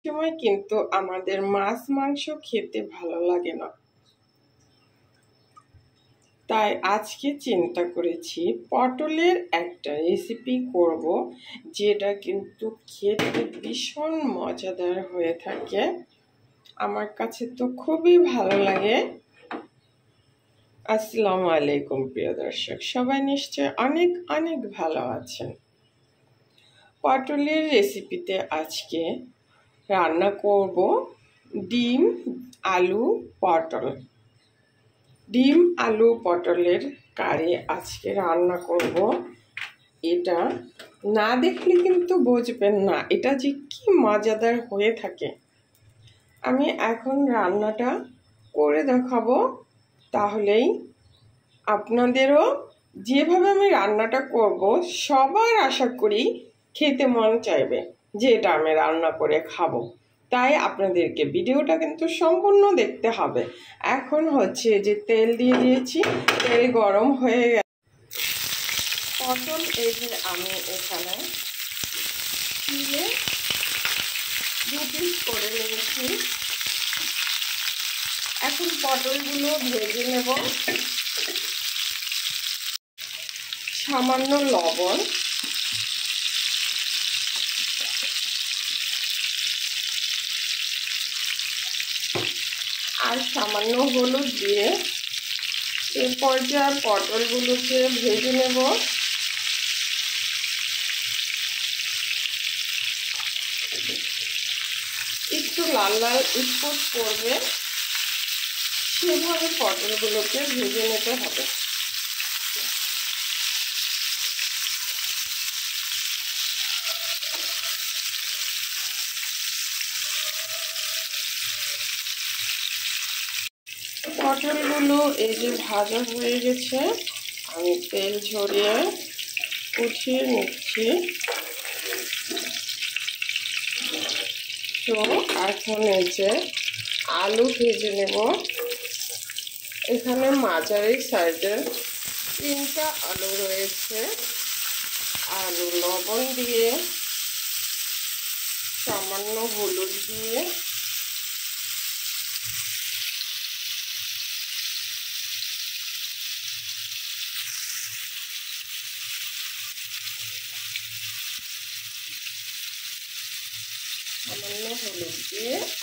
সময় কিন্তু আমাদের মাছ মাংস খেতে ভালো লাগে না, তাই আজকে চিন্তা করেছি পটলের একটা রেসিপি করব, যেটা কিন্তু খেতে ভীষণ মজাদার হয়ে থাকে। আমার কাছে তো খুবই ভালো লাগে। আসসালামু আলাইকুম প্রিয় দর্শক, সবাই নিশ্চয় অনেক অনেক ভালো আছেন। পটলের রেসিপিতে আজকে রান্না করব ডিম আলু পটল। ডিম আলু পটলের কারি আজকে রান্না করব। এটা না দেখলে কিন্তু বুঝবেন না এটা যে কি মজাদার হয়ে থাকে। আমি এখন রান্নাটা করে দেখাবো, তাহলেই আপনাদেরও যেভাবে আমি রান্নাটা করব সবার আশা করি খেতে মন চাইবে যে এটা আমি রান্না করে খাবো। তাই আপনাদেরকে ভিডিওটা কিন্তু সম্পূর্ণ দেখতে হবে। এখন হচ্ছে যে তেল দিয়ে দিয়েছি, তেল গরম হয়ে গেছে। পটল এই যে আমি এখানে চিড়ে 2 পিস করে নিয়েছি। এখন পটলগুলো ভেজে নেব। সামান্য লবণ, আর সামান্য হলুদ দিয়ে এই পর্যায়ে পটলগুলোকে ভেজে নেব। একটু লাল লাল স্পট করবে সেভাবে পটলগুলোকে ভেজে নিতে হবে। পটলগুলো এই যে ভাজা হয়ে গেছে, আমি তেল ঝরিয়ে উঠিয়ে নিচ্ছি। তো এখন এই যে আলু ভেজে নেব। এখানে মাঝারি সাইজের 3টা আলু রয়েছে। আলু লবণ দিয়ে, সামান্য হলুদ দিয়ে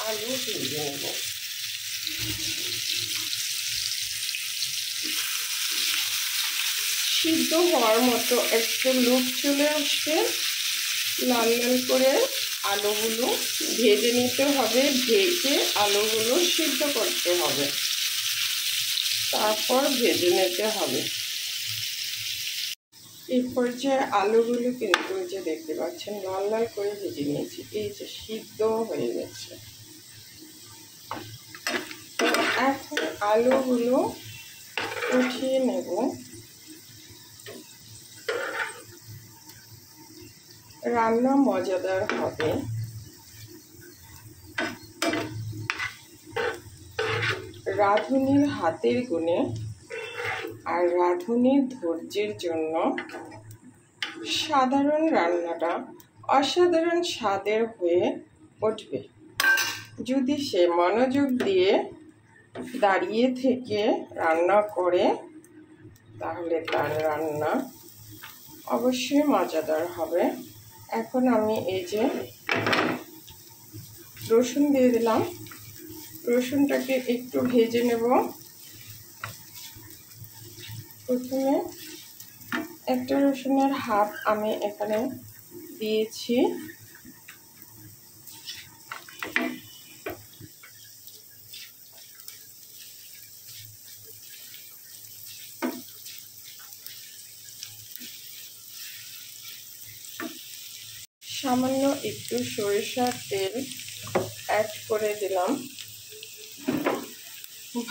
আলু ভেজে নেব। সিদ্ধ হওয়ার মতো একটু লুক চলে আসবে, লাল লাল করে আলুগুলো ভেজে নিতে হবে। ভেজে আলুগুলো সিদ্ধ করতে হবে, তারপর ভেজে নিতে হবে। এই পর্যায়ে আলুগুলো কিন্তু যে দেখতে পাচ্ছেন লাল লাল করে ভেজে নিয়েছি, এই যে সিদ্ধ হয়ে গেছে। এখন আলুগুলো উঠিয়ে নেব। রান্না মজাদার হবে। রাঁধুনির হাতের গুণে আর রাঁধুনির ধৈর্যের জন্য সাধারণ রান্নাটা অসাধারণ স্বাদের হয়ে উঠবে। যদি সে মনোযোগ দিয়ে দাঁড়িয়ে থেকে রান্না করে, তাহলে তার রান্না অবশ্যই মজাদার হবে। এখন আমি এই যে রসুন দিয়ে দিলাম। রসুনটাকে একটু ভেজে নেব। প্রথমে একটা রসুনের হাফ আমি এখানে দিয়েছি। সামান্য একটু সরিষার তেল অ্যাড করে দিলাম।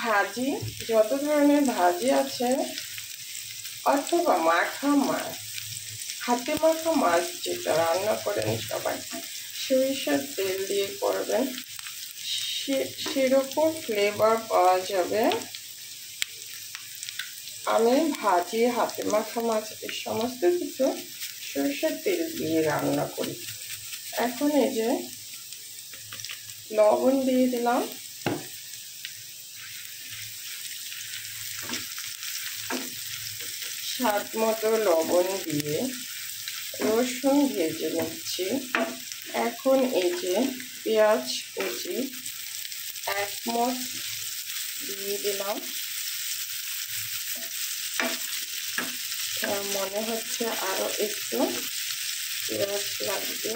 ভাজি, যত ধরনের ভাজি আছে অথবা মাখা মাছ, হাতে মাখা মাছ যেটা রান্না করেন সবাই সরিষার তেল দিয়ে করবেন, সেরকম ফ্লেভার পাওয়া যাবে। আমি ভাজি, হাতে মাখা মাছ এই সমস্ত কিছু সরিষার তেল দিয়ে রান্না করি। এখন এই যে লবণ দিয়ে দিলাম, স্বাদ মতো লবণ দিয়ে রসুন ভেজে নিচ্ছি। এখন এই যে পেঁয়াজ কুচি 1 মুঠ দিয়ে দিলাম। মনে হচ্ছে আরো একটু পেঁয়াজ লাগবে।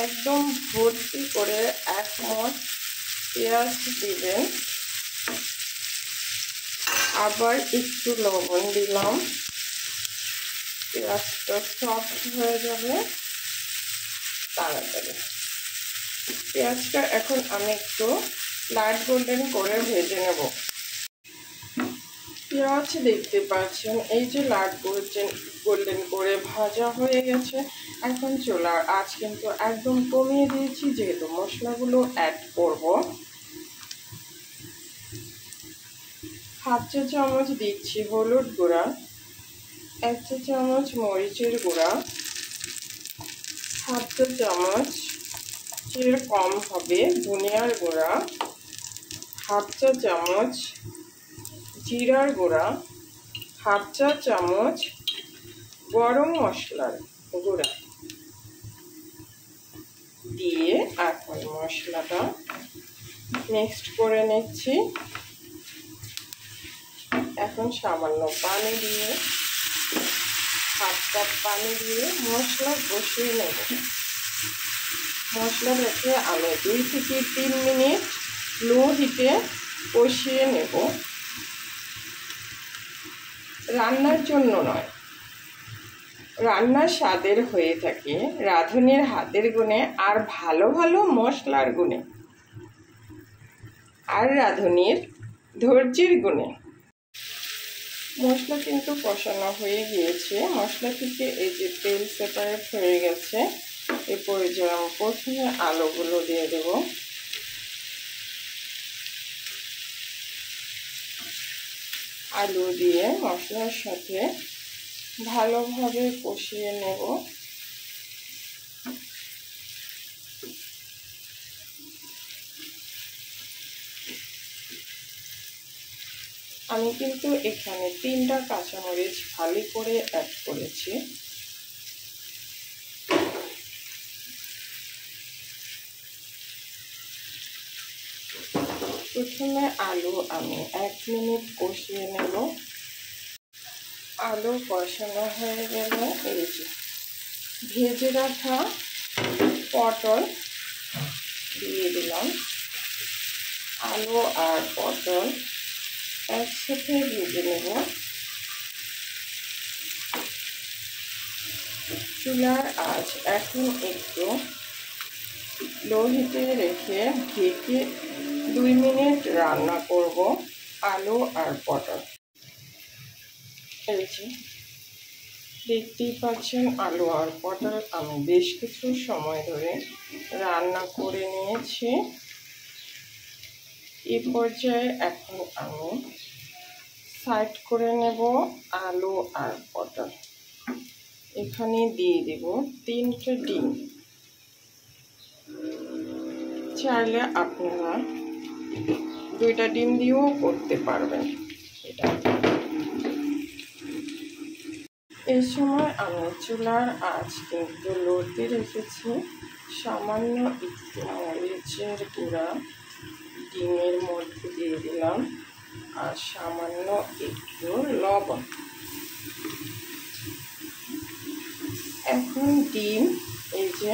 একদম ভর্তি করে 1 মুঠ পেঁয়াজ দিবেন। আবার একটু লবণ দিলাম, পেঁয়াজটা সফট হয়ে যাবে তাড়াতাড়ি। পেঁয়াজটা এখন আমি একটু লাইট গোল্ডেন করে ভেজে নেব। পেঁয়াজ দেখতে পাচ্ছেন এই যে লাইট গোল্ডেন করে ভাজা হয়ে গেছে। এখন চুলার আঁচ কিন্তু একদম কমিয়ে দিয়েছি, যেহেতু মশলাগুলো অ্যাড করব। 1/2 চা চামচ দিচ্ছি হলুদ গুঁড়া, 1 চা চামচ মরিচের গুঁড়া, 1/2 চা চামচ এর কম হবে ধনিয়ার গুঁড়া, 1/2 চা চামচ জিরার গুঁড়া, 1/2 চা চামচ গরম মশলার গুঁড়া দিয়ে এখন মশলাটা মিক্সড করে নিচ্ছি। এখন সামান্য পানি দিয়ে 1/2 কাপ পানি দিয়ে মশলা কষিয়ে নেব। মশলা রেখে আমি 2 থেকে 3 মিনিট লো হিটে কষিয়ে নেব। রান্নার জন্য নয়, রান্নার স্বাদের হয়ে থাকে রাঁধুনির হাতের গুণে আর ভালো ভালো মশলার গুণে আর রাঁধুনির ধৈর্যের গুণে। মশলা কিন্তু কষানো হয়ে গিয়েছে, মশলা থেকে এই যে তেল সেপারেট হয়ে গেছে। এ পর্যায়ে আমি প্রথমে আলুগুলো দিয়ে দেব। আলু দিয়ে মশলার সাথে ভালোভাবে কষিয়ে নেব। আমি কিন্তু এখানে 3টা কাঁচামরিচ ফালি করে অ্যাড করেছি। প্রথমে আলু আমি 1 মিনিট কষিয়ে নেব। আলু কষানো হয়ে গেলে এই যে ভেজে রাখা পটল দিয়ে দিলাম। আলু আর পটল একসাথে ভেজে নেব। চুলার আঁচ এখন একটু লো হিটে রেখে ঢেকে 2 মিনিট রান্না করব আলু আর পটল। এই যে দেখতেই পাচ্ছেন আলু আর পটল আমি বেশ কিছু সময় ধরে রান্না করে নিয়েছি। এই পর্যায়ে এখন আমি সাইড করে নেব আলু আর পটল। এখানে দিয়ে দেব 3টে ডিম। চাইলে আপনারা 2টা ডিম দিয়েও করতে পারবেন এটা। এই সময় আমি চুলার আঁচ কিন্তু লোতে রেখেছি। সামান্য একটু মরিচের গুঁড়া ডিমের মধ্যে দিয়ে দিলাম আর সামান্য একটু লবণ। এখন ডিম, এই যে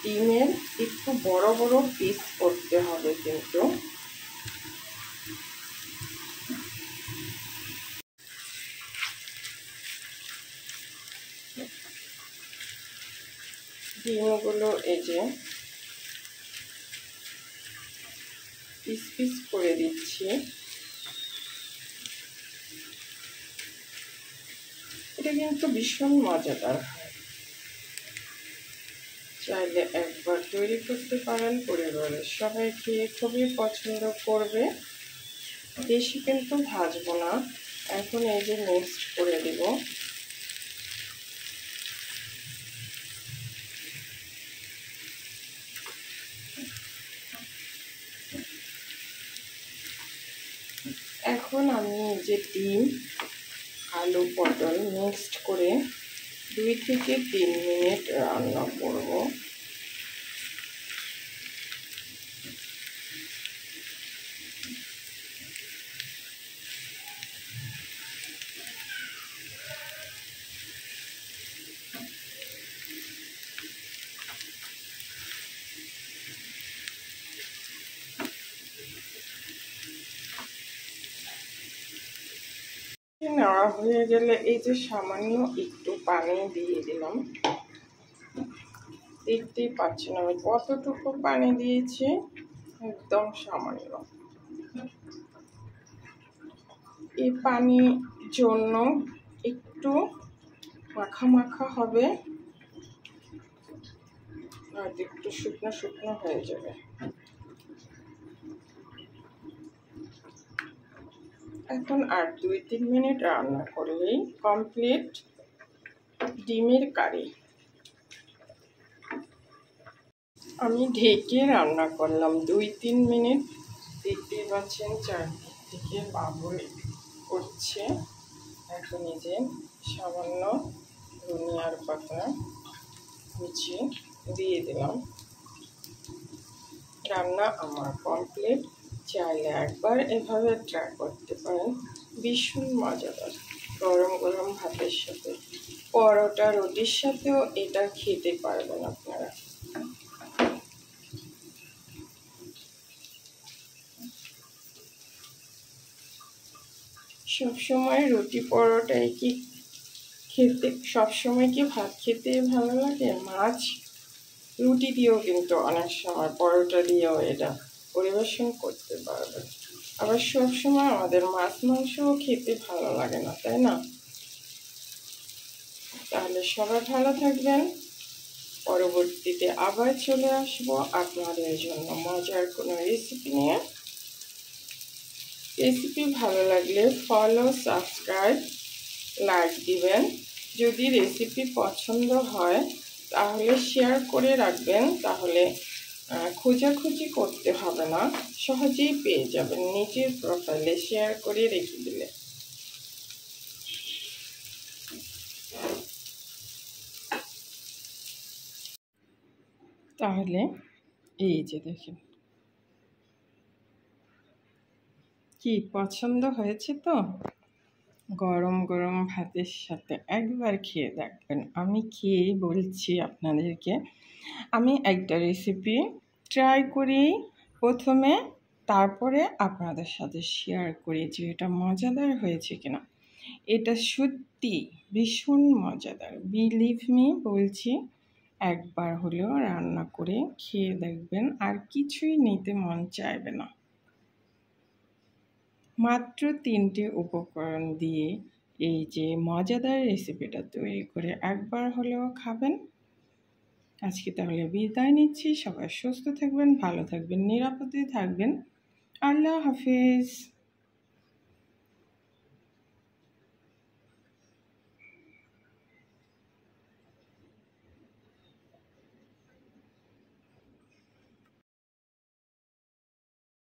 ডিমের একটু বড় বড় পিস করতে হবে কিন্তু। ডিমগুলো এই যে পিস পিস করে দিচ্ছি। এটা কিন্তু ভীষণ মজাদার হয়, চাইলে একবার তৈরি করতে পারেন, পরিবারের সবাই খেয়ে খুবই পছন্দ করবে। বেশি কিন্তু ভাজবো না। এখন এই যে মিক্সড করে দেব। এখন আমি এই যে ডিম আলু পটল মিক্সড করে 2 থেকে 3 মিনিট রান্না করব। নেওয়া হয়ে গেলে এই যে সামান্য একটু পানি দিয়ে দিলাম। দেখতেই পাচ্ছেন আমি কতটুকু পানি দিয়েছি, একদম সামান্য। এই পানির জন্য একটু মাখা মাখা হবে আর একটু শুকনো শুকনো হয়ে যাবে। এখন আর 2-3 মিনিট রান্না করলেই কমপ্লিট ডিমের কারি। আমি ঢেকে রান্না করলাম 2-3 মিনিট। দেখতে পাচ্ছেন চারদিক থেকে বাবুল করছে। এখন এই যে সামান্য ধনিয়ার পাতা কুচি দিয়ে দিলাম। রান্না আমার কমপ্লিট। চাইলে একবার এভাবে ট্রাই করতে পারেন, ভীষণ মজাদার। গরম গরম ভাতের সাথে, পরোটা রুটির সাথেও এটা খেতে পারবেন আপনারা। সবসময় রুটি পরোটায় কি খেতে, সবসময় কি ভাত খেতে ভালো লাগে? মাছ রুটি দিয়েও কিন্তু অনেক সময়, পরোটা দিয়েও এটা পরিবেশন করতে পারবেন। আবার সবসময় আমাদের মাছ মাংসও খেতে ভালো লাগে না, তাই না? তাহলে সবাই ভালো থাকবেন। পরবর্তীতে আবার চলে আসবো আপনাদের জন্য মজার কোনো রেসিপি নিয়ে। রেসিপি ভালো লাগলে ফলো, সাবস্ক্রাইব, লাইক দিবেন। যদি রেসিপি পছন্দ হয় তাহলে শেয়ার করে রাখবেন, তাহলে খোঁজাখুঁজি করতে হবে না, সহজেই পেয়ে যাবেন নিজের প্রোফাইলে শেয়ার করে রেখে দিলে। তাহলে এই যে দেখেন, কি পছন্দ হয়েছে তো? গরম গরম ভাতের সাথে একবার খেয়ে দেখবেন। আমি খেয়েই বলছি আপনাদেরকে। আমি একটা রেসিপি ট্রাই করি প্রথমে, তারপরে আপনাদের সাথে শেয়ার করি যে এটা মজাদার হয়েছে কিনা। এটা সত্যি ভীষণ মজাদার, বিলিভ মি বলছি। একবার হলেও রান্না করে খেয়ে দেখবেন, আর কিছুই নিতে মন চাইবে না। মাত্র 3টে উপকরণ দিয়ে এই যে মজাদার রেসিপিটা তৈরি করে একবার হলেও খাবেন। আজকে তাহলে বিদায় নিচ্ছি। সবাই সুস্থ থাকবেন, ভালো থাকবেন, নিরাপদে থাকবেন। আল্লাহ হাফিজ।